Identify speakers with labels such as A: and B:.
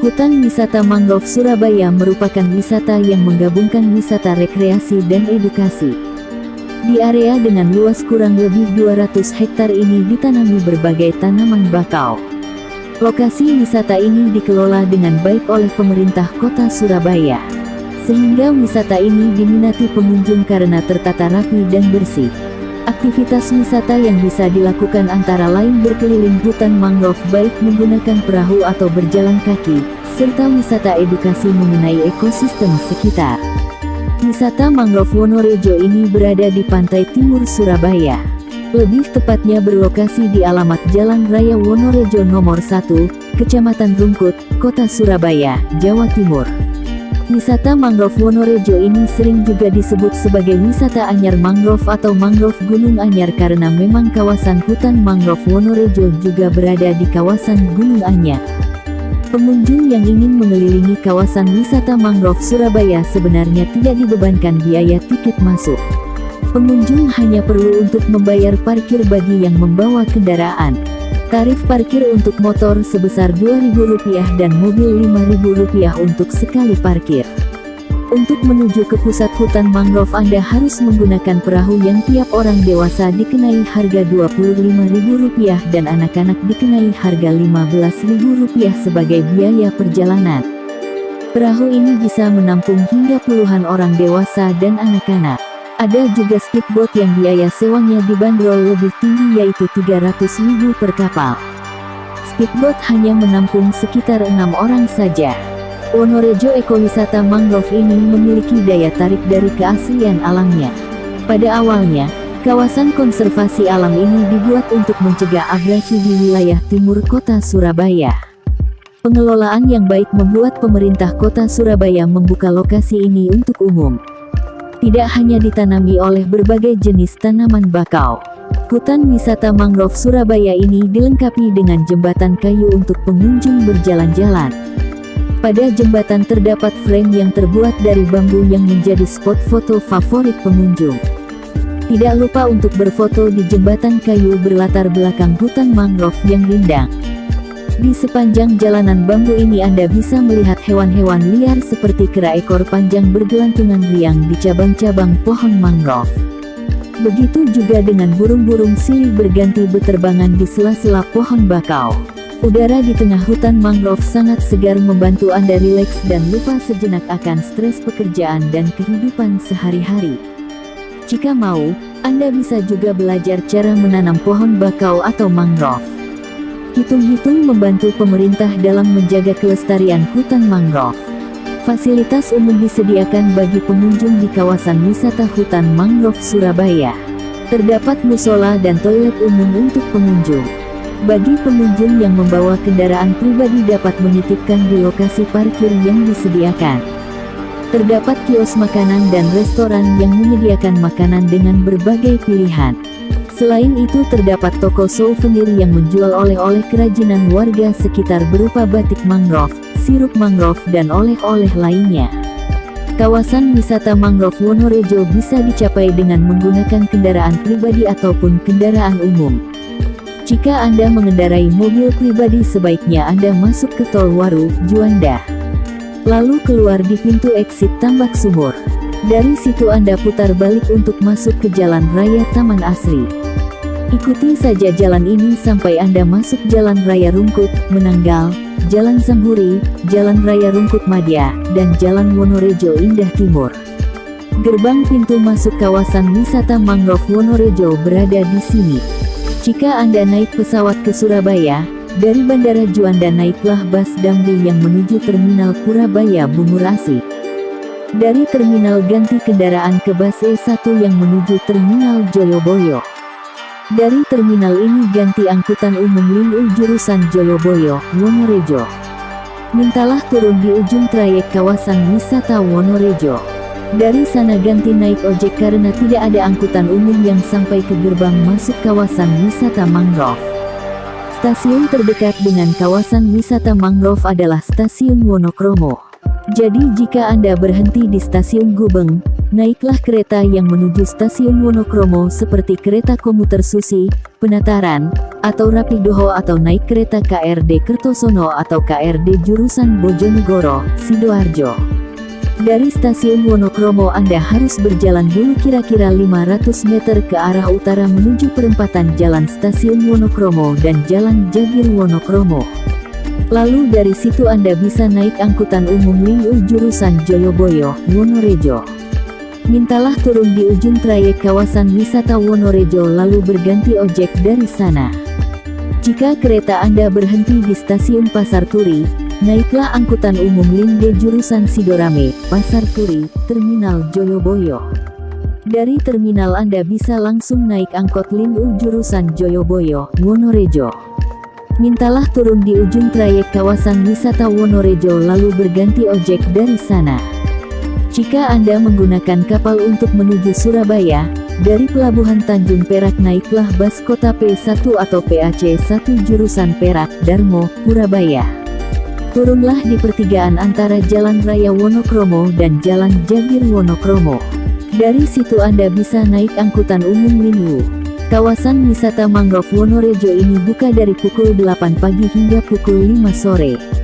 A: Hutan Wisata Mangrove Surabaya merupakan wisata yang menggabungkan wisata rekreasi dan edukasi. Di area dengan luas kurang lebih 200 hektar ini ditanami berbagai tanaman bakau. Lokasi wisata ini dikelola dengan baik oleh pemerintah Kota Surabaya, sehingga wisata ini diminati pengunjung karena tertata rapi dan bersih. Aktivitas wisata yang bisa dilakukan antara lain berkeliling hutan mangrove baik menggunakan perahu atau berjalan kaki, serta wisata edukasi mengenai ekosistem sekitar. Wisata mangrove Wonorejo ini berada di pantai timur Surabaya. Lebih tepatnya berlokasi di alamat Jalan Raya Wonorejo nomor 1, Kecamatan Rungkut, Kota Surabaya, Jawa Timur. Wisata mangrove Wonorejo ini sering juga disebut sebagai wisata anyar mangrove atau mangrove Gunung Anyar karena memang kawasan hutan mangrove Wonorejo juga berada di kawasan Gunung Anyar. Pengunjung yang ingin mengelilingi kawasan wisata mangrove Surabaya sebenarnya tidak dibebankan biaya tiket masuk. Pengunjung hanya perlu untuk membayar parkir bagi yang membawa kendaraan. Tarif parkir untuk motor sebesar Rp2.000 dan mobil Rp5.000 untuk sekali parkir. Untuk menuju ke pusat hutan mangrove Anda harus menggunakan perahu yang tiap orang dewasa dikenai harga Rp25.000 dan anak-anak dikenai harga Rp15.000 sebagai biaya perjalanan. Perahu ini bisa menampung hingga puluhan orang dewasa dan anak-anak. Ada juga speedboat yang biaya sewanya dibanderol lebih tinggi yaitu Rp300.000 per kapal. Speedboat hanya menampung sekitar 6 orang saja. Wonorejo Ekowisata Mangrove ini memiliki daya tarik dari keaslian alamnya. Pada awalnya, kawasan konservasi alam ini dibuat untuk mencegah abrasi di wilayah timur kota Surabaya. Pengelolaan yang baik membuat pemerintah kota Surabaya membuka lokasi ini untuk umum. Tidak hanya ditanami oleh berbagai jenis tanaman bakau. Hutan wisata mangrove Surabaya ini dilengkapi dengan jembatan kayu untuk pengunjung berjalan-jalan. Pada jembatan terdapat frame yang terbuat dari bambu yang menjadi spot foto favorit pengunjung. Tidak lupa untuk berfoto di jembatan kayu berlatar belakang hutan mangrove yang rindang. Di sepanjang jalanan bambu ini Anda bisa melihat hewan-hewan liar seperti kera ekor panjang bergelantungan riang di cabang-cabang pohon mangrove. Begitu juga dengan burung-burung silih berganti berterbangan di sela-sela pohon bakau. Udara di tengah hutan mangrove sangat segar membantu Anda rileks dan lupa sejenak akan stres pekerjaan dan kehidupan sehari-hari. Jika mau, Anda bisa juga belajar cara menanam pohon bakau atau mangrove. Hitung-hitung membantu pemerintah dalam menjaga kelestarian hutan mangrove. Fasilitas umum disediakan bagi pengunjung di kawasan wisata hutan mangrove Surabaya. Terdapat musola dan toilet umum untuk pengunjung. Bagi pengunjung yang membawa kendaraan pribadi dapat menitipkan di lokasi parkir yang disediakan. Terdapat kios makanan dan restoran yang menyediakan makanan dengan berbagai pilihan. Selain itu terdapat toko souvenir yang menjual oleh-oleh kerajinan warga sekitar berupa batik mangrove, sirup mangrove dan oleh-oleh lainnya. Kawasan wisata mangrove Wonorejo bisa dicapai dengan menggunakan kendaraan pribadi ataupun kendaraan umum. Jika Anda mengendarai mobil pribadi sebaiknya Anda masuk ke Tol Waru, Juanda. Lalu keluar di pintu exit Tambak Sumur. Dari situ Anda putar balik untuk masuk ke Jalan Raya Taman Asri. Ikuti saja jalan ini sampai Anda masuk Jalan Raya Rungkut, Menanggal, Jalan Samburi, Jalan Raya Rungkut Madya, dan Jalan Wonorejo Indah Timur. Gerbang pintu masuk kawasan wisata mangrove Wonorejo berada di sini. Jika Anda naik pesawat ke Surabaya, dari Bandara Juanda naiklah bus Damri yang menuju Terminal Purabaya Bungurasi. Dari terminal ganti kendaraan ke bus E1 yang menuju Terminal Joyoboyo. Dari terminal ini ganti angkutan umum Lin jurusan Joyoboyo, Wonorejo. Mintalah turun di ujung trayek kawasan wisata Wonorejo. Dari sana ganti naik ojek karena tidak ada angkutan umum yang sampai ke gerbang masuk kawasan wisata mangrove. Stasiun terdekat dengan kawasan wisata mangrove adalah Stasiun Wonokromo. Jadi jika Anda berhenti di Stasiun Gubeng, Naiklah kereta yang menuju stasiun Wonokromo seperti kereta komuter Susi, Penataran, atau Rapidoho, atau naik kereta KRD Kertosono atau KRD jurusan Bojonegoro, Sidoarjo. Dari stasiun Wonokromo Anda harus berjalan dulu kira-kira 500 meter ke arah utara menuju perempatan Jalan Stasiun Wonokromo dan Jalan Jagir Wonokromo. Lalu dari situ Anda bisa naik angkutan umum Lingu jurusan Joyoboyo, Wonorejo. Mintalah turun di ujung trayek kawasan wisata Wonorejo lalu berganti ojek dari sana. Jika kereta Anda berhenti di stasiun Pasar Turi, naiklah angkutan umum Linde jurusan Sidorame, Pasar Turi, Terminal Joyoboyo. Dari terminal Anda bisa langsung naik angkot Lindu jurusan Joyoboyo, Wonorejo. Mintalah turun di ujung trayek kawasan wisata Wonorejo lalu berganti ojek dari sana. Jika Anda menggunakan kapal untuk menuju Surabaya, dari Pelabuhan Tanjung Perak naiklah bus kota P1 atau PAC1 jurusan Perak, Darmo, Purabaya. Turunlah di pertigaan antara Jalan Raya Wonokromo dan Jalan Jagir Wonokromo. Dari situ Anda bisa naik angkutan umum Linwu. Kawasan wisata mangrove Wonorejo ini buka dari pukul 8 pagi hingga pukul 5 sore.